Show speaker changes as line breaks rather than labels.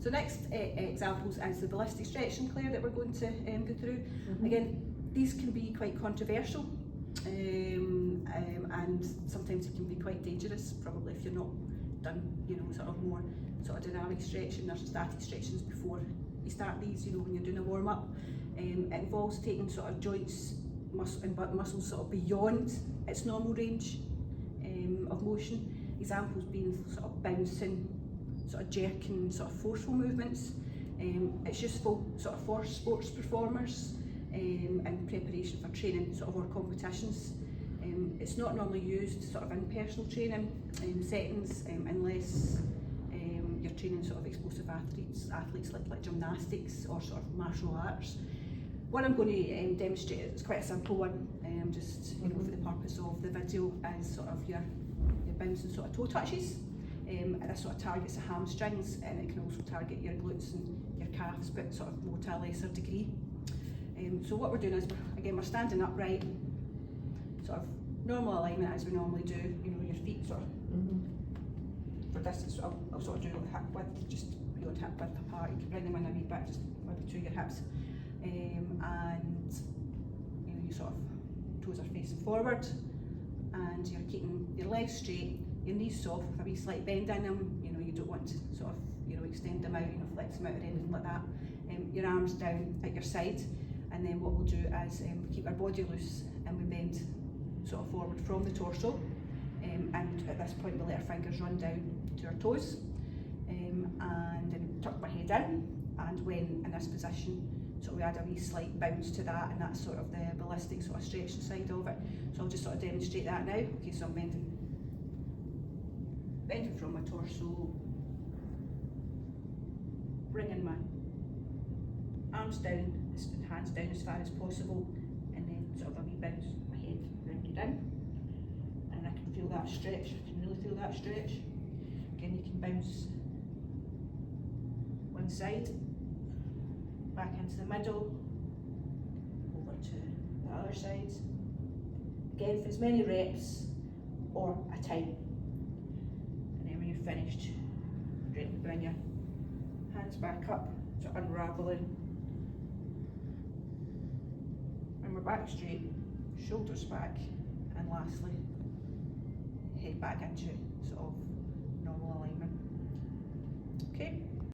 So next examples is the ballistic stretching, Claire, that we're going to go through. Again, these can be quite controversial and sometimes it can be quite dangerous, probably if you're not done, sort of more sort of dynamic stretching or static stretchings before you start these, when you're doing a warm-up. It involves taking sort of joints and muscles sort of beyond its normal range of motion. Examples being sort of bouncing, sort of jerking, sort of forceful movements. It's useful sort of for sports performers in preparation for training sort of or competitions. It's not normally used sort of in personal training settings unless you're training sort of explosive athletes like gymnastics or sort of martial arts. What I'm going to demonstrate is quite a simple one, just for the purpose of the video, is sort of your bouncing sort of toe touches. And this sort of targets the hamstrings, and it can also target your glutes and your calves, but sort of more to a lesser degree. So what we're doing is, we're standing upright, sort of normal alignment as we normally do. Your feet sort of for distance. I'll sort of do hip width, just beyond hip width apart. You can bring them in a wee bit, just maybe to your hips, and you sort of toes are facing forward, and you're keeping your legs straight, your knees soft with a wee slight bend in them. You don't want to sort of extend them out, flex them out or anything like that. Your arms down at your side, and then what we'll do is we keep our body loose and we bend sort of forward from the torso, and at this point we let our fingers run down to our toes, and then tuck my head in, and when in this position, so we add a wee slight bounce to that, and that's sort of the ballistic sort of stretching side of it. So I'll just sort of demonstrate that now. Okay, so I'm bending from my torso, bringing my arms down, hands down as far as possible, and then sort of a wee bounce, my head rounded in, and I can feel that stretch. I can really feel that stretch. Again, you can bounce one side, back into the middle, over to the other side. Again, for as many reps or a time. And then when you're finished, gently bring your hands back up, so unraveling. And we're back straight, shoulders back, and lastly, head back into sort of normal alignment. Okay.